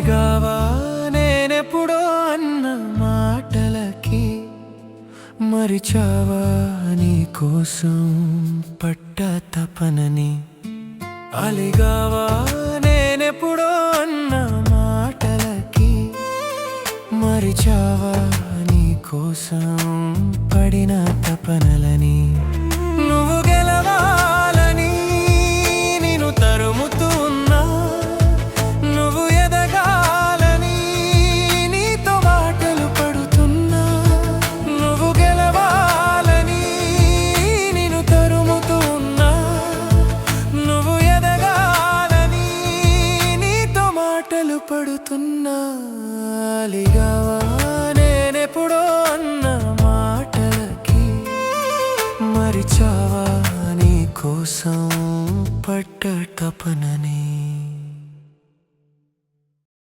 అలిగావా నేనెప్పుడో అన్న మాటలకి, మరిచావా నీ కోసం పట్ట తపనని. అలిగావా నేనెప్పుడో అన్న మాటలకి, మరిచావా నీ కోసం పడిన తపనలని. నువ్వు గెలవాలని నిన్ను తరుముతూ ఉన్నా, నువ్వు ఎదగాలని నీతో మాటలు పడుతున్నా. నువ్వు గెలవాలని నిన్ను తరుముతూ ఉన్నా, నువ్వు ఎదగాలని నీతో మాటలు పడుతున్నా. అలిగావా నేనెప్పుడో అన్న మాటలకి, మరిచావా నీ కోసం పట్ట తపనని.